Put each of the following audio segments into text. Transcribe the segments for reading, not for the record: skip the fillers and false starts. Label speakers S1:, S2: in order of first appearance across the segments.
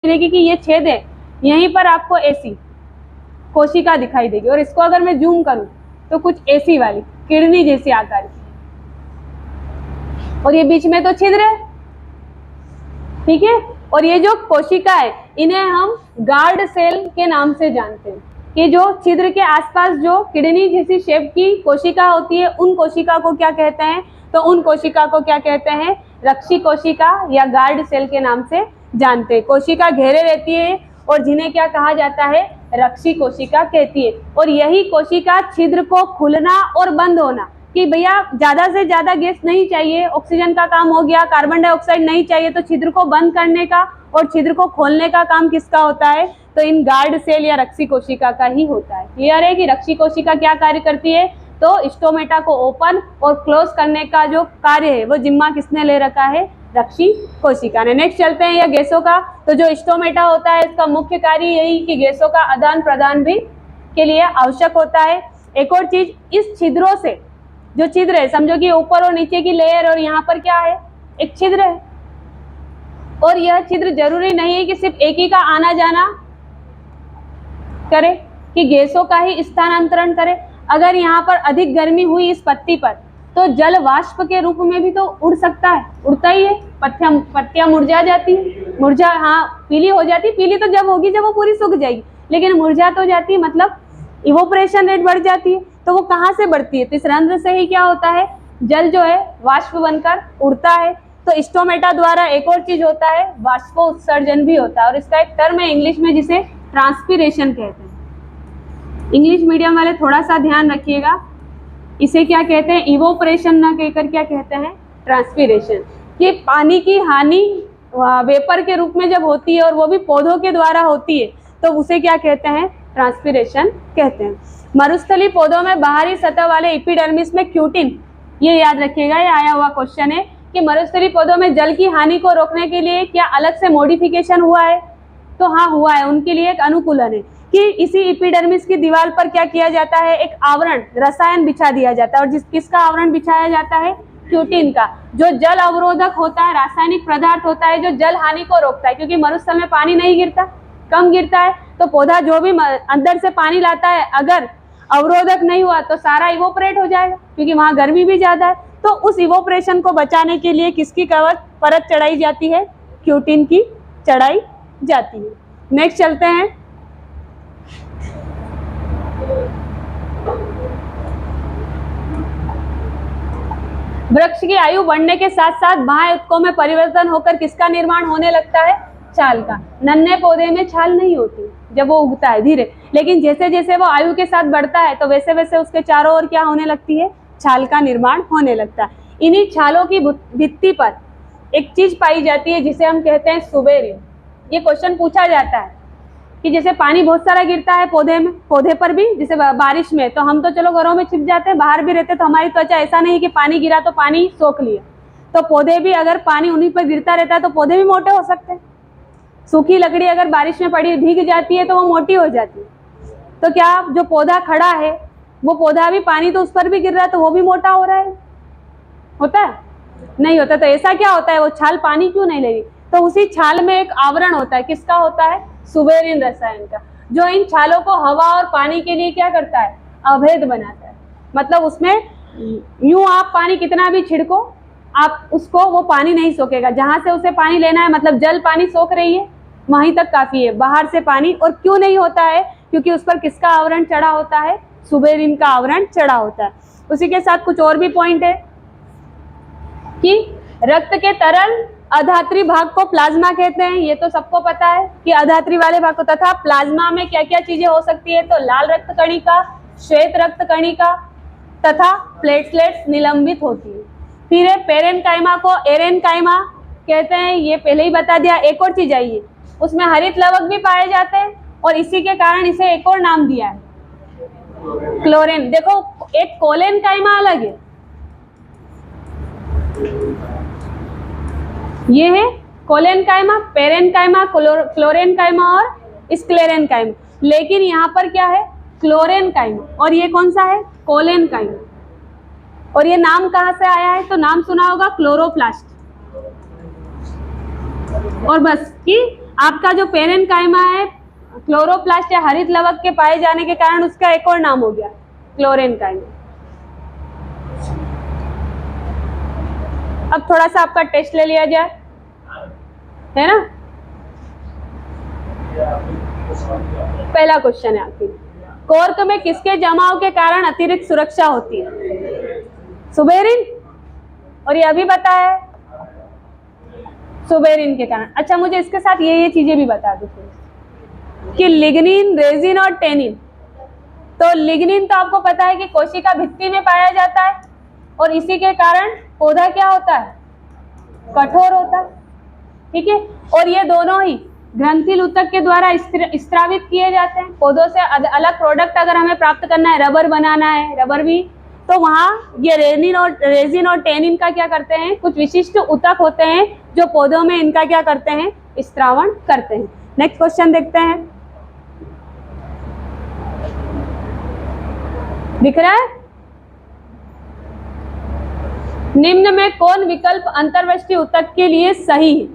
S1: देगी कि ये छेद है, यहीं पर आपको ऐसी कोशिका दिखाई देगी, और इसको अगर मैं जूम करूं तो कुछ ऐसी वाली किडनी जैसी आकार की, और ये बीच में तो छिद्र है, ठीक है। और ये जो कोशिका है इन्हें हम गार्ड सेल के नाम से जानते हैं, कि जो छिद्र के आसपास जो किडनी जैसी शेप की कोशिका होती है उन कोशिका को क्या कहते हैं, तो उन कोशिका को क्या कहते हैं, रक्षी कोशिका या गार्ड सेल के नाम से जानते हैं। कोशिका घेरे रहती है और जिन्हें क्या कहा जाता है, रक्षी कोशिका कहती है। और यही कोशिका छिद्र को खुलना और बंद होना, कि भैया ज्यादा से ज्यादा गैस नहीं चाहिए, ऑक्सीजन का काम हो गया, कार्बन डाइऑक्साइड नहीं चाहिए, तो छिद्र को बंद करने का और छिद्र को खोलने का काम किसका होता है, तो इन गार्ड सेल या रक्षी कोशिका का ही होता है। क्लियर है कि रक्षी कोशिका क्या कार्य करती है, तो स्टोमेटा को ओपन और क्लोज करने का जो कार्य है वो जिम्मा किसने ले रखा है, रक्षी कोशिका ने। नेक्स्ट चलते हैं, या गैसों का, तो जो स्टोमेटा होता है इसका मुख्य कार्य यही कि गैसों का आदान प्रदान भी के लिए आवश्यक होता है। एक और चीज, इस छिद्रों से जो छिद्र है, समझो कि ऊपर और नीचे की लेयर, और यहाँ पर क्या है, एक छिद्र है, और यह छिद्र जरूरी नहीं है कि सिर्फ एक ही का आना जाना करे, कि गैसों का ही स्थानांतरण करे। अगर यहाँ पर अधिक गर्मी हुई इस पत्ती पर, तो जल वाष्प के रूप में भी तो उड़ सकता है, उड़ता ही है, पत्तियां मुरझा जाती है, मुरझा, हाँ पीली हो जाती, पीली तो जब होगी जब वो पूरी सूख जाएगी, लेकिन मुरझा तो जाती है, मतलब इवोपरेशन रेट बढ़ जाती है। तो वो कहाँ से बढ़ती है, तो इस रंध्र से ही क्या होता है, जल जो है वाष्प बनकर उड़ता है। तो स्टोमेटा द्वारा एक और चीज होता है, वाष्पोत्सर्जन भी होता है, और इसका एक टर्म है इंग्लिश में जिसे ट्रांसपीरेशन कहते हैं। इंग्लिश मीडियम वाले थोड़ा सा ध्यान रखिएगा, इसे क्या कहते हैं, इवोपरेशन ना कहकर क्या कहते हैं, ट्रांसपीरेशन। ये पानी की हानि वेपर के रूप में जब होती है और वो भी पौधों के द्वारा होती है, तो उसे क्या कहते हैं, ट्रांसपीरेशन कहते हैं। मरुस्थलीय पौधों में बाहरी सतह वाले एपिडर्मिस में क्यूटिन, ये याद रखिएगा, ये आया हुआ क्वेश्चन है कि मरुस्थलीय पौधों में जल की हानि को रोकने के लिए क्या अलग से मॉडिफिकेशन हुआ है, तो हाँ हुआ है। उनके लिए एक अनुकूलन है कि इसी एपिडर्मिस की दीवार पर क्या किया जाता है, एक आवरण रसायन बिछा दिया जाता है, और किसका आवरण बिछाया जाता है, क्यूटिन का, जो जल अवरोधक होता है, रासायनिक पदार्थ होता है जो जल हानि को रोकता है, क्योंकि मरुस्थल में पानी नहीं गिरता, कम गिरता है, तो पौधा जो भी अंदर से पानी लाता है अगर अवरोधक नहीं हुआ तो सारा इवोपरेट हो जाएगा, क्योंकि वहां गर्मी भी ज्यादा है। तो उस इवोपरेशन को बचाने के लिए किसकी परत चढ़ाई जाती है, क्यूटिन की चढ़ाई जाती है। नेक्स्ट चलते हैं, वृक्ष की आयु बढ़ने के साथ साथ बाह्य ऊतकों में परिवर्तन होकर किसका निर्माण होने लगता है, छाल का। नन्हे पौधे में छाल नहीं होती जब वो उगता है धीरे, लेकिन जैसे जैसे वो आयु के साथ बढ़ता है तो वैसे वैसे उसके चारों ओर क्या होने लगती है, छाल का निर्माण होने लगता है। इन्हीं छालों की भित्ति पर एक चीज पाई जाती है जिसे हम कहते हैं सुबेरिन। ये क्वेश्चन पूछा जाता है कि जैसे पानी बहुत सारा गिरता है पौधे में, पौधे पर भी, जैसे बारिश में, तो हम तो चलो घरों में छिप जाते हैं, बाहर भी रहते, तो हमारी त्वचा ऐसा नहीं कि पानी गिरा तो पानी सोख लिया, तो पौधे भी अगर पानी उन्हीं पर गिरता रहता है तो पौधे भी मोटे हो सकते हैं। सूखी लकड़ी अगर बारिश में पड़ी भीग जाती है तो वो मोटी हो जाती है, तो क्या जो पौधा खड़ा है वो पौधा भी, पानी तो उस पर भी गिर रहा है तो वो भी मोटा हो रहा है, होता है नहीं होता। तो ऐसा क्या होता है, वो छाल पानी क्यों नहीं ले रही, तो उसी छाल में एक आवरण होता है, किसका होता है, सुबेरिन रसायन का, जो इन छालों को हवा और पानी के लिए क्या करता है, अभेद बनाता है। मतलब उसमें यूं आप पानी कितना भी छिड़को, आप उसको, वो पानी नहीं सोखेगा, जहां से उसे पानी लेना है, मतलब जल पानी सोख रही है वहीं तक काफी है, बाहर से पानी, और क्यों नहीं होता है, क्योंकि उस पर किसका आवरण चढ़ा होता है, सुबेरिन का आवरण चढ़ा होता है। उसी के साथ कुछ और भी पॉइंट है कि रक्त के तरल अधात्री भाग को प्लाज्मा कहते हैं, ये तो सबको पता है कि अधात्री वाले भाग को, तथा प्लाज्मा में क्या क्या चीजें हो सकती है, तो लाल रक्त कणिका, श्वेत रक्त कणिका तथा प्लेटलेट्स निलंबित होती है। फिर पेरेनकाइमा को एरेनकाइमा कहते हैं, ये पहले ही बता दिया। एक और चीज आई है, उसमें हरित लवक भी पाए जाते हैं और इसी के कारण इसे एक और नाम दिया है, क्लोरेन। देखो एक कोलेनकाइमा अलग है, ये है कोलेनकाइमा, पेरेनकाइमा, क्लोरेनकाइमा और स्क्लेरेनकाइमा, लेकिन यहाँ पर क्या है, क्लोरेनकाइमा, और ये कौन सा है, कोलेनकाइमा। और ये नाम कहाँ से आया है, तो नाम सुना होगा क्लोरोप्लास्ट, और बस कि आपका जो पेरेन्काइमा है क्लोरोप्लास्ट या हरित लवक के पाए जाने के कारण उसका एक और नाम हो गया क्लोरेनकाइमा। अब थोड़ा सा आपका टेस्ट ले लिया जाए, है ना। पहला क्वेश्चन है आपकी, कोर्क में किसके जमाव के कारण अतिरिक्त सुरक्षा होती है? सुबेरिन, और ये अभी बताया है सुबेरिन के कारण। अच्छा, मुझे इसके साथ ये चीजें भी बता दो कि लिग्निन, रेजिन और टेनिन। तो लिग्निन तो आपको पता है कि कोशिका भित्ति में पाया जाता है और इसी के कारण पौधा क्या होता है? कठोर होता है, ठीक है। और ये दोनों ही ग्रंथिल ऊतक के द्वारा स्त्रावित किए जाते हैं। पौधों से अलग प्रोडक्ट अगर हमें प्राप्त करना है, रबर बनाना है, रबर भी, तो वहाँ ये रेजिन और टेनिन का क्या करते हैं? कुछ विशिष्ट ऊतक होते हैं जो पौधों में इनका क्या करते हैं? स्त्रावण करते हैं। नेक्स्ट क्वेश्चन देखते हैं, दिख रहा है? निम्न में कौन विकल्प अंतर्वृष्टि ऊतक के लिए सही है?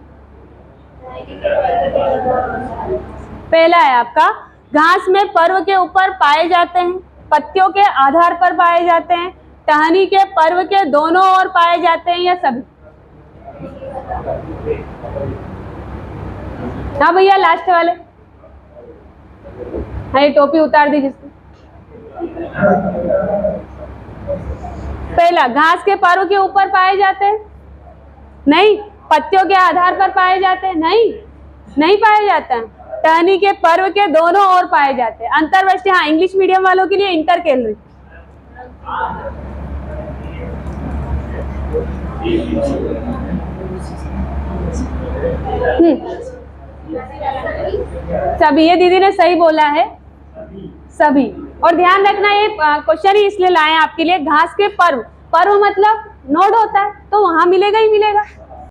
S1: पहला है आपका, घास में पर्व के ऊपर पाए जाते हैं, पत्तियों के आधार पर पाए जाते हैं, टहनी के पर्व के दोनों ओर पाए जाते हैं, या सभी? हाँ भैया, लास्ट वाले। हाँ, ये टोपी उतार दी जिसने। पहला, घास के पर्व के ऊपर पाए जाते हैं? नहीं। पत्तियों के आधार पर पाए जाते हैं? नहीं, नहीं पाए जाते हैं। टहनी के पर्व के दोनों ओर पाए जाते हैं। अंतर्वृष्टि, हाँ, इंग्लिश मीडियम वालों के लिए इंटरकेलरी। सभी, ये दीदी ने सही बोला है, सभी। और ध्यान रखना, ये क्वेश्चन ही इसलिए लाए आपके लिए, घास के पर्व, पर्व मतलब नोड होता है, तो वहां मिलेगा ही मिलेगा।